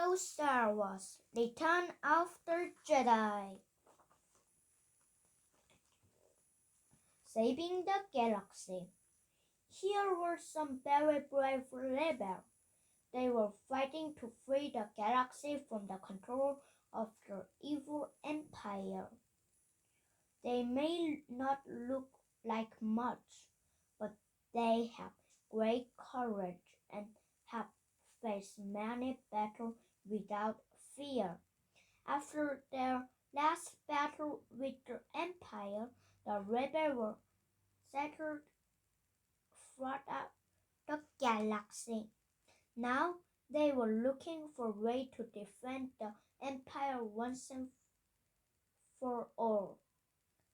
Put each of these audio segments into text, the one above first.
Go Star Wars, Return of the Jedi. Saving the galaxy. Here were some very brave rebels. They were fighting to free the galaxy from the control of the evil empire. They may not look like much, but they have great courage and have faced many battles without fear. After their last battle with the Empire, the rebels were scattered throughout the galaxy. Now they were looking for a way to defend the Empire once and for all.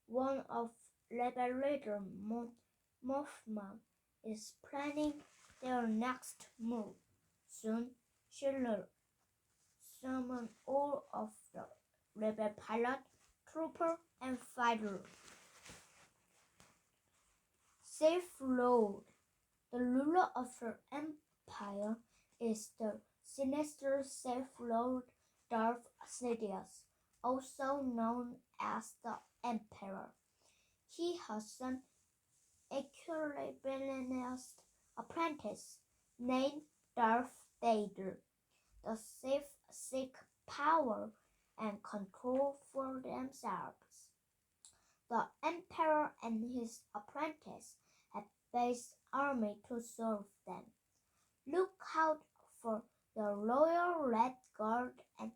One of rebel leader Mothman is planning their next move. Soon she'll summon all of the rebel pilot, trooper, and fighter. Safe Lord. The ruler of the empire is the sinister Safe Lord Darth Sidious, also known as the Emperor. He has an equilibrious apprentice named Darth Vader. The Sith seek power and control for themselves. The Emperor and his apprentice have based army to serve them. Look out for the Royal Red Guard and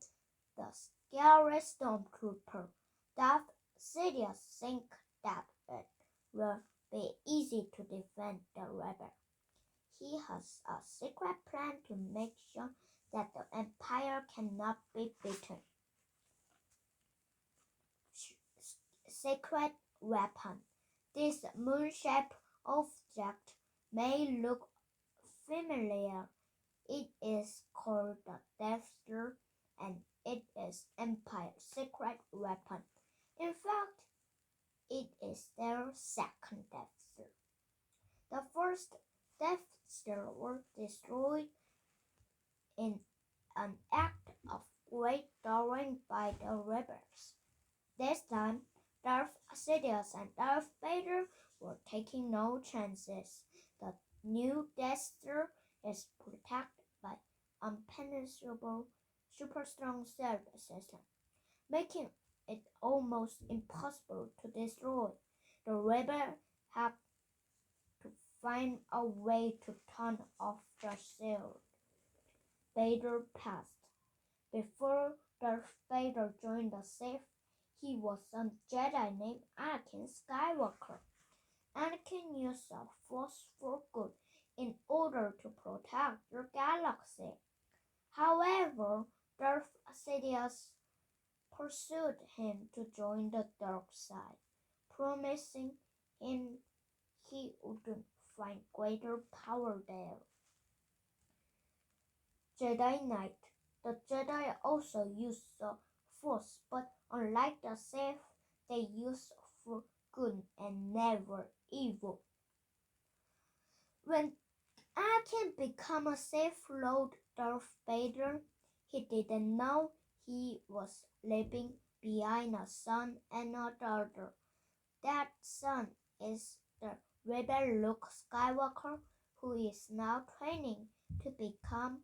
the scary Stormtrooper. Darth Sidious thinks that it will be easy to defend the rebel. He has a secret plan to make sure that the Empire cannot be beaten. Secret weapon. This moon-shaped object may look familiar. It is called the Death Star, and it is Empire's secret weapon. In fact, it is their second Death Star. The first Death Star was destroyed in an act of great daring by the rebels. This time, Darth Sidious and Darth Vader were taking no chances. The new Death Star is protected by impenetrable super-strong cell system, making it almost impossible to destroy. The rebels have to find a way to turn off the shield. Vader passed. Before Darth Vader joined the Sith, he was a Jedi named Anakin Skywalker. Anakin used the Force for good in order to protect the galaxy. However, Darth Sidious pursued him to join the dark side, promising him he would find greater power there. Jedi Knight. The Jedi also use the Force, but unlike the Sith, they use for good and never evil. When Anakin became a Sith Lord Darth Vader, he didn't know he was leaving behind a son and a daughter. That son is the rebel Luke Skywalker, who is now training to become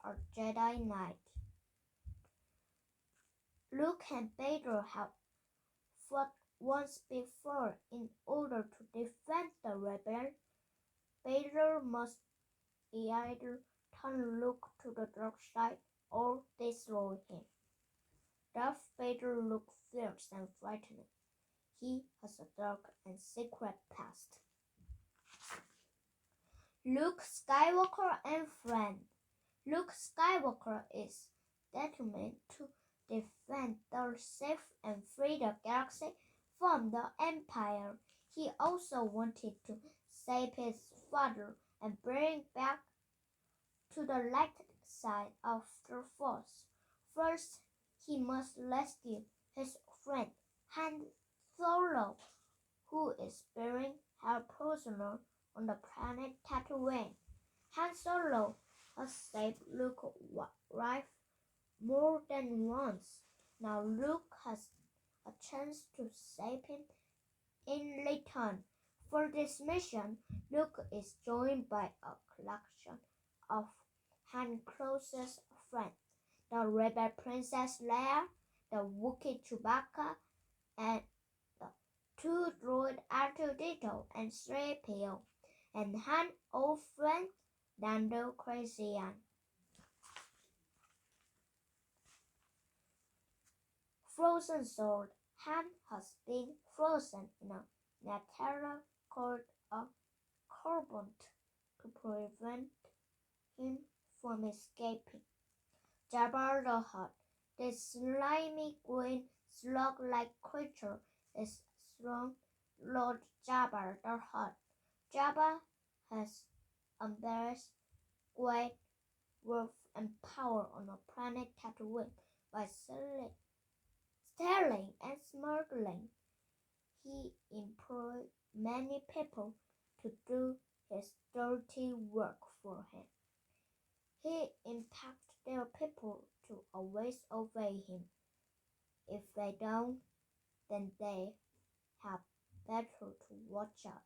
a Jedi Knight. Luke and Vader have fought once before. In order to defend the rebel, Vader must either turn Luke to the dark side or destroy him. Darth Vader looks fierce and frightening. He has a dark and secret past. Luke Skywalker and friend. Luke Skywalker is determined to defend the Sith and free the galaxy from the Empire. He also wanted to save his father and bring back to the light side of the Force. First, he must rescue his friend Han Solo, who is being held prisoner on the planet Tatooine. Han Solo has saved Luke's wife more than once. Now Luke has a chance to save him in return. For this mission, Luke is joined by a collection of Han's closest friends, the rebel Princess Leia, the Wookiee Chewbacca, and the two droid R2-D2 and 3PO, and Han's old friend Lando Calrissian. Frozen sword. Han has been frozen in a material called a carbon to prevent him from escaping. Jabba the Hutt. This slimy green slug-like creature is Lord Jabba the Hutt. Jabba has amassed great wealth and power on the planet Tatooine by stealing and smuggling. He employed many people to do his dirty work for him. He impacted their people to always obey him. If they don't, then they have better to watch out.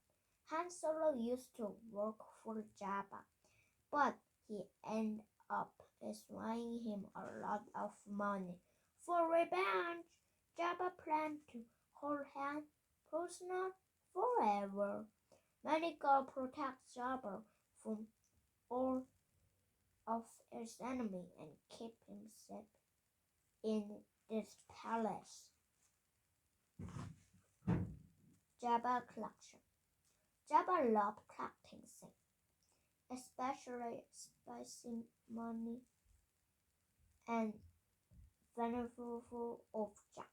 Han Solo used to work for Jabba, but he ended up swaying him a lot of money. For revenge, Jabba planned to hold Han prisoner forever. Many God protects Jabba from all of his enemy and keep him safe in this palace. Jabba collection. Jabba loved collecting things, especially spicy money and valuable objects.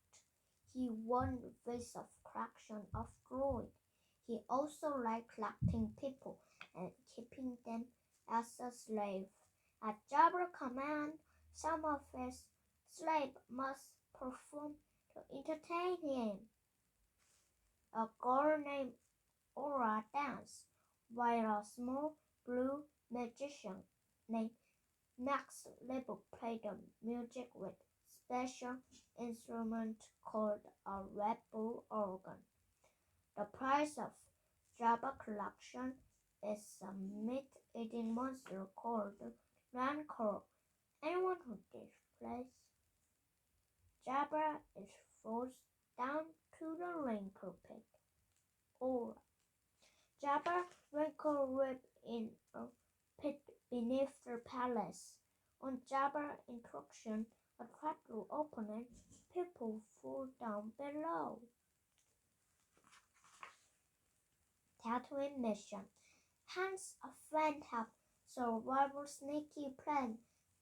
He won the piece of collection of droids. He also liked collecting people and keeping them as a slave. At Jabba's command, some of his slaves must perform to entertain him. A girl named Aura danced, while a small blue magician named Max Label played the music with special instrument called a Red Bull organ. The price of Jabba collection is a meat-eating monster called Rancor. Anyone who displays Jabba is forced down to the Rancor pit. Or Jabba Rancor lived in a pit beneath the palace. On Jabba's instruction, a trapdoor opened and people fall down below. Tatooine mission. Han's friend have survival sneaky plan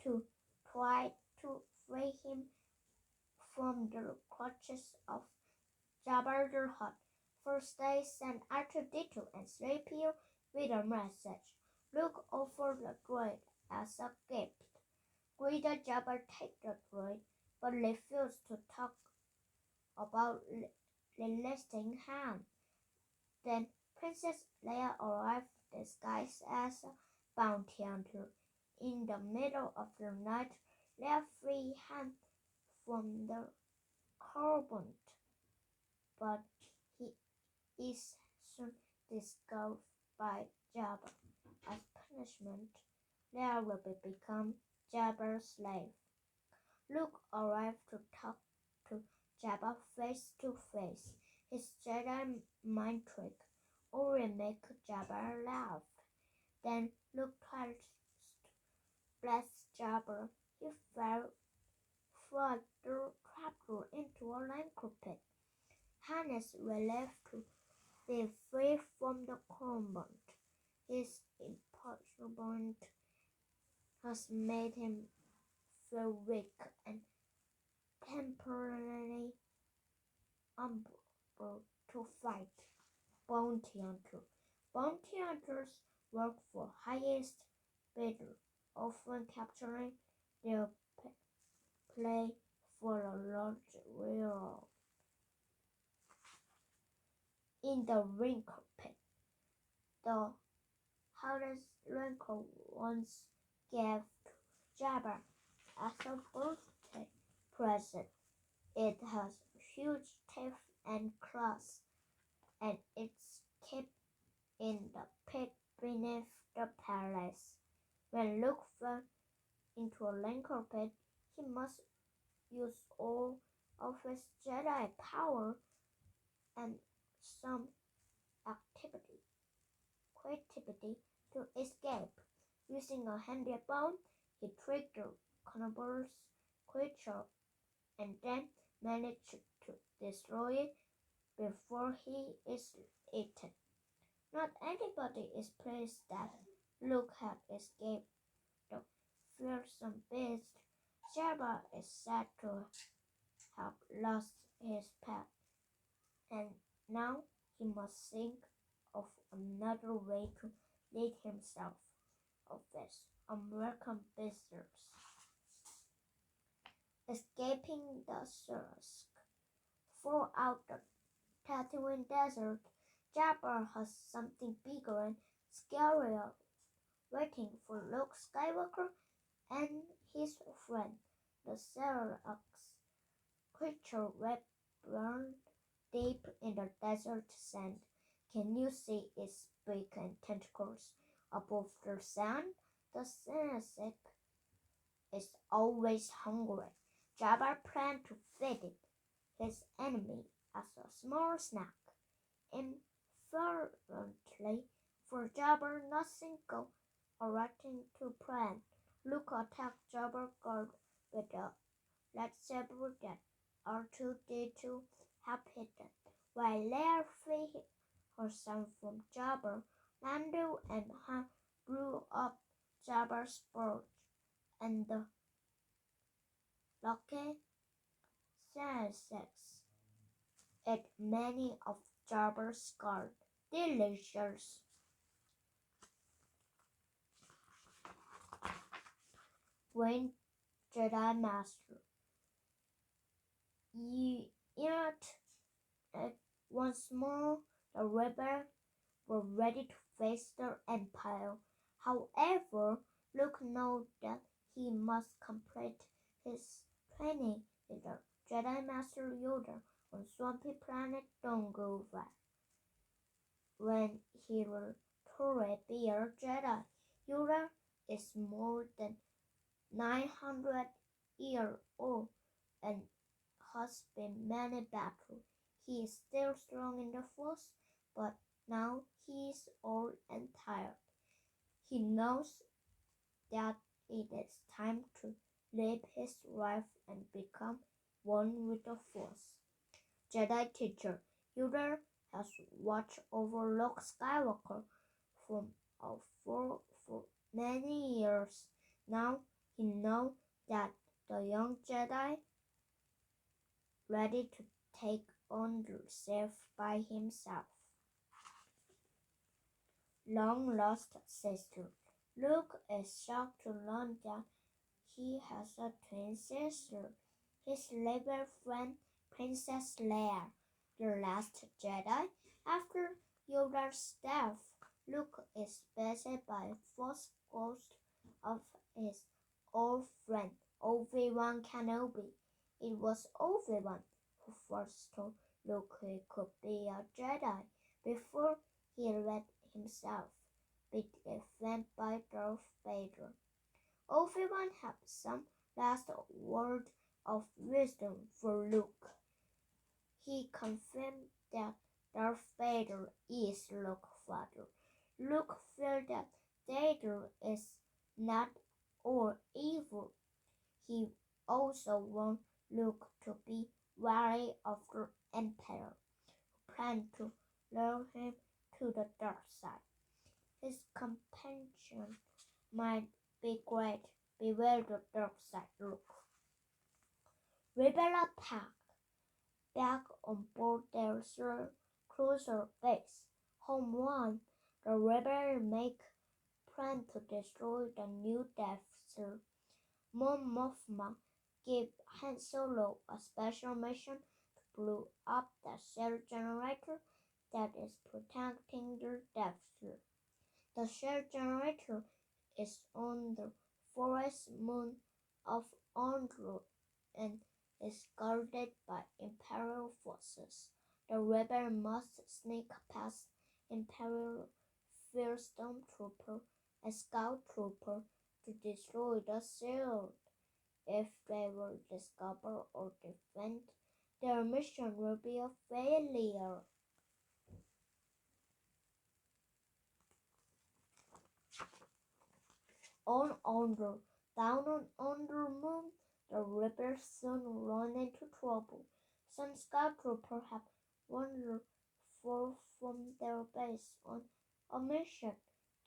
to try to free him from the clutches of Jabba the Hutt. First they sent R2-D2 and 3PO with a message. Luke offered the droid as a gift. Greedy Jabba take the droid, but refused to talk about releasing Han. Then Princess Leia arrived disguised as a bounty hunter. In the middle of the night, Leia freed Han from the carbon, but he is soon discovered by Jabba. As punishment, Leia will become Jabba's slave. Luke arrived to talk to Jabba face to face. His Jedi mind trick only make Jabba laugh. Then Luke tried to blast Jabba. He fell through the trapdoor into a rancor pit. Han is relieved to be free from the combat. His impossible has made him feel weak and temporarily unable to fight. Bounty hunter. Bounty hunters work for highest bidder, often capturing their prey for a large reward. In the Rancor pit, the hardest Rancor once gave to Jabba as a birthday present. It has huge teeth and claws, and it's kept in the pit beneath the palace. When Luke fell into a linker pit, he must use all of his Jedi power and some activity, creativity to escape. Using a handy bone, he tricked the carnivorous creature and then managed to destroy it before he is eaten. Not anybody is pleased that Luke had escaped the fearsome beast. Jabba is said to have lost his pet, and now he must think of another way to rid himself of his unwelcome visitors. Escaping the Sursk. Throughout the Tatooine Desert, Jabba has something bigger and scarier waiting for Luke Skywalker and his friend, the Sarlacc creature wrapped burned deep in the desert sand. Can you see its beak and tentacles above the sand? The Sarlacc is always hungry. Jabba planned to feed it, his enemy, as a small snack. Unfortunately for Jabba, nothing goes according to plan. Luke attacked Jabba's guard with a lightsaber that R2-D2 had hidden. While Leia freed herself from Jabba, Lando and Han blew up Jabba's forge, and the lucky Sarlacc ate many of Jabba's guard. Delicious. When Jedi Master yet once more the rebels were ready to face the Empire. However, Luke knew that he must complete his training with the Jedi Master Yoda on swampy planet Dongova. When he will truly be a Jedi, Yoda is more than 900 years old and has been many battles. He is still strong in the Force, but now he is old and tired. He knows that it is time to leave his life and become one with the Force. Jedi teacher Yoda has watched over Luke Skywalker from afar for many years. Now he knows that the young Jedi ready to take on the self by himself. Long lost sister. Luke is shocked to learn that he has a twin sister. His little friend, Princess Leia, the last Jedi. After Yoda's death, Luke is visited by Force ghost of his old friend, Obi-Wan Kenobi. It was Obi-Wan who first told Luke he could be a Jedi before he let himself be defeated by Darth Vader. Obi-Wan had some last word of wisdom for Luke. He confirmed that Darth Vader is Luke's father. Luke feels that Vader is not all evil. He also wants Luke to be wary of the Emperor, who planned to lure him to the dark side. His companion might be great. Beware the dark side, Luke. Rebel attack. Back on board their cruiser base, Home One, the rebels make plan to destroy the new Death Star. Mon Mothma gave Han Solo a special mission to blow up the shell generator that is protecting the Death Star. The shell generator is on the forest moon of Andor, and is guarded by Imperial forces. The rebel must sneak past Imperial field stormtrooper and scout trooper to destroy the shield. If they were discovered or defend, their mission will be a failure. Down on the moon, the rebels soon run into trouble. Some scout troopers have wandered far from their base on a mission.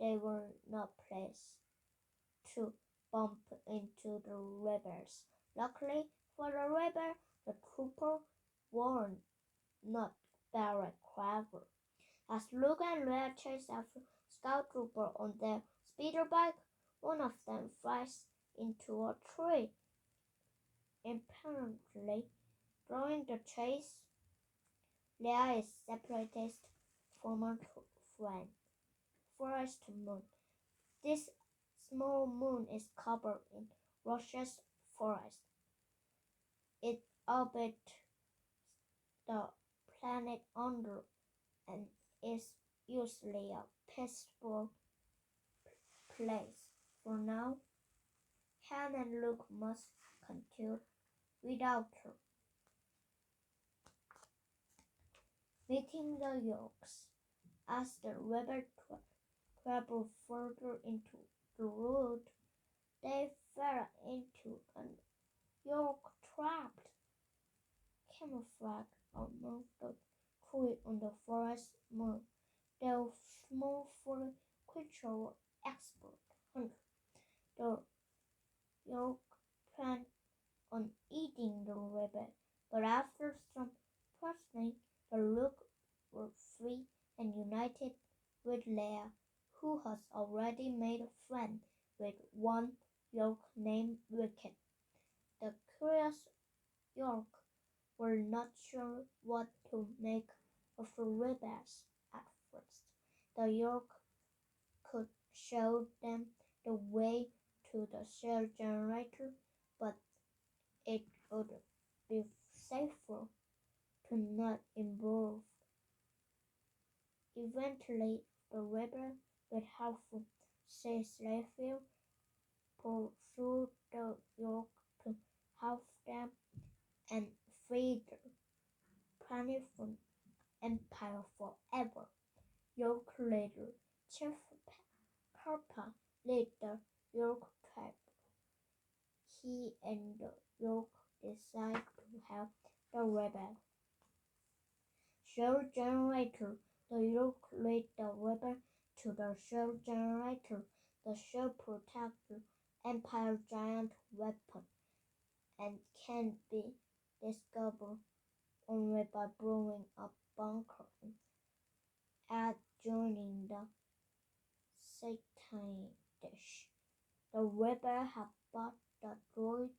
They were not placed to bump into the rebels. Luckily for the rebel, the trooper were not very clever. As Luke and Leia chase after scout trooper on their speeder bike, one of them flies into a tree. Apparently, during the chase, Leia is separated from her friend, Forest Moon. This small moon is covered in luscious forest. It orbits the planet under and is usually a peaceful place. For now, Han and Luke must continue without her. Meeting the Yorks. As the rebel traveled further into the road, they fell into a York trapped, camouflaged among the trees on the forest moon. The small furry creature were expert hunters. The York planned on eating the rebel, but after some questioning, the Rook were free and united with Leia, who has already made a friend with one York named Wicked. The curious York were not sure what to make of the rebels at first. The York could show them the way to the shell generator, but it would be safer to not involve. Eventually, the rebel, with help from Cecily, pursued the York to help them and free the planet from Empire forever. York leader Chief Papa led the York tribe. He and the York decided to help the rebel. Shell generator. The York led the rebel to the shell generator. The shell protects the Empire giant weapon and can be discovered only by blowing up bunker and joining the Satan dish. The rebel have bought the droid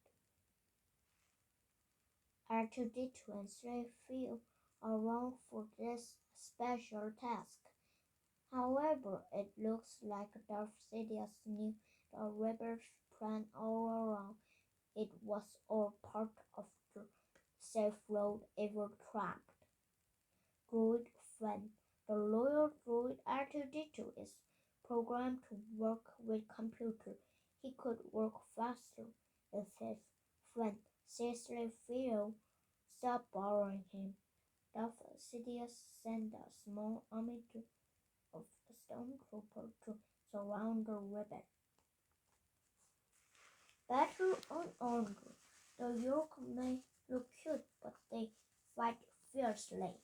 R2-D2 and C-3PO around for this special task. However, it looks like Darth Sidious knew the rebels' plan all along. It was all part of the safe road ever trapped. Droid friend. The loyal droid R2-D2 is programmed to work with computer. He could work faster if his friend C-3PO stopped bothering him. Darth Sidious sent a small army of stormtroopers to surround the rebel. Battle on Order. The York may look cute, but they fight fiercely.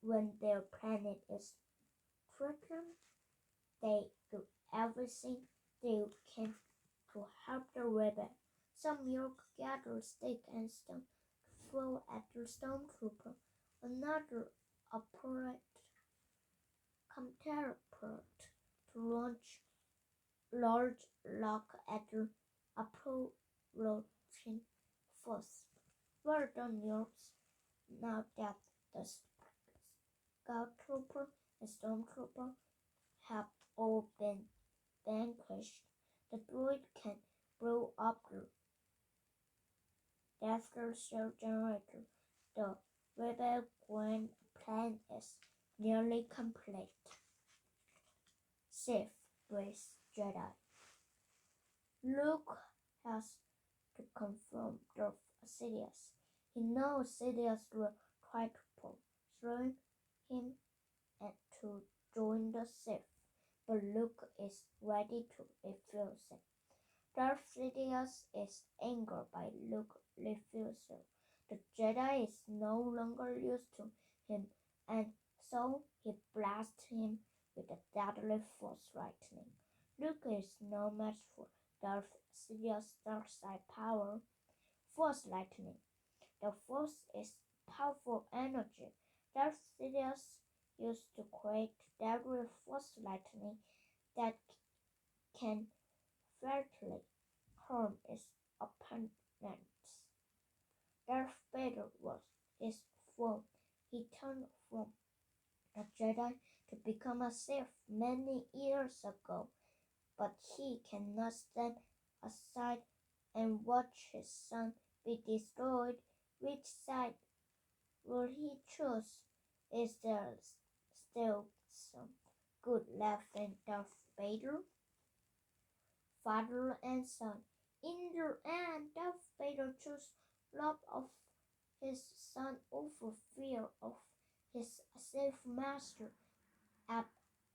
When their planet is threatened, they do everything they can to help the rebel. Some York gather stick and stone to throw at the stormtrooper. Another operate counterpart to launch large rock at the approaching force. Well done, Yorks. Now that the scout trooper and stormtrooper have all been vanquished, the droid can blow up After Star Generator, the Rebel Grand plan is nearly complete. Safe with Jedi. Luke has to confront Darth Sidious. He knows Sidious will try to persuade him to join the Sith, but Luke is ready to refuse it. Darth Sidious is angered by Luke's refusal. The Jedi is no longer used to him, and so he blasts him with a deadly Force lightning. Luke is no match for Darth Sidious' dark side power. Force lightning. The Force is powerful energy. Darth Sidious used to create deadly Force lightning that can fatally harm his opponents. Darth Vader was his foe. He turned from a Jedi to become a Sith many years ago, but he cannot stand aside and watch his son be destroyed. Which side will he choose? Is there still some good left in Darth Vader? Father and son. In the end, Darth Vader chose love of his son over fear of his Sith master. At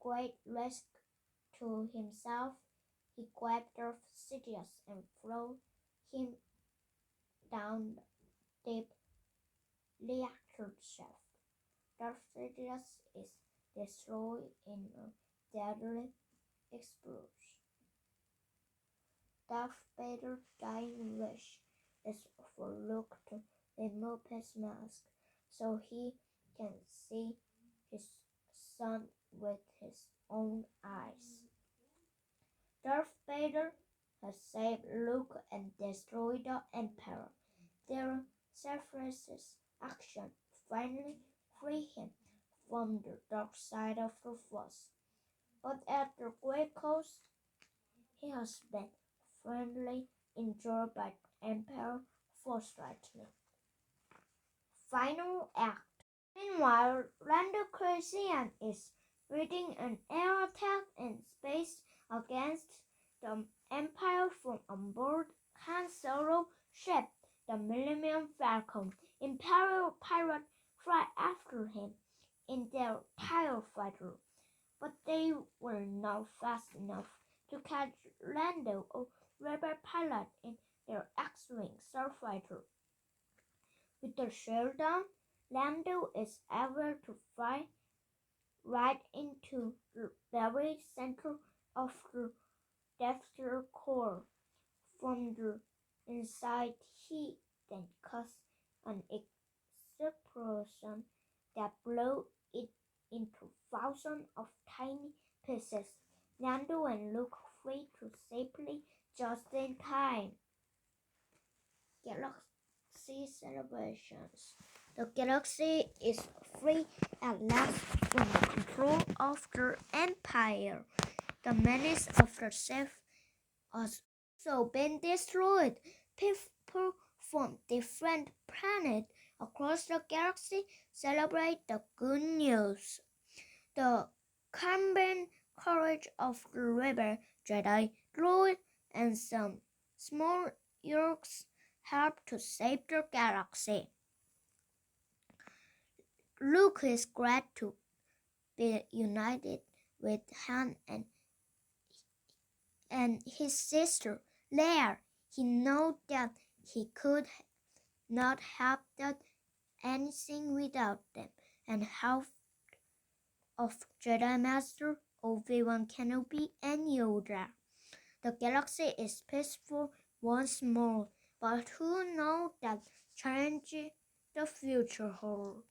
great risk to himself, he grabbed Darth Sidious and threw him down the deep reactor shaft. Darth Sidious is destroyed in a deadly explosion. Darth Vader's dying wish is for Luke to remove his mask so he can see his son with his own eyes. Darth Vader has saved Luke and destroyed the Empire. Their selfless action finally freed him from the dark side of the Force. But at the great cost, he has been friendly injured by Empire Force lightning. Final Act. Meanwhile, Lando Calrissian is leading an air attack in space against the Empire from on board Han Solo's ship, the Millennium Falcon. Imperial pirates fly after him in their TIE fighter, but they were not fast enough to catch Lando or Rebel pilot in their X-Wing starfighter. With the shield down, Lando is able to fly right into the very center of the Death Star core. From the inside, he then causes an explosion that blows it into thousands of tiny pieces. Lando and Luke flee to safely just in time. Galaxy celebrations. The galaxy is free at last from the control of the Empire. The menace of the Sith has also been destroyed. People from different planets across the galaxy celebrate the good news. The combined courage of the Rebel Jedi, droid, and some small Yorks help to save the galaxy. Luke is glad to be united with Han and his sister Leia. He knows that he could not have done anything without them, and help of Jedi Master Obi-Wan Kenobi and Yoda. The galaxy is peaceful once more, but who knows that challenge the future holds?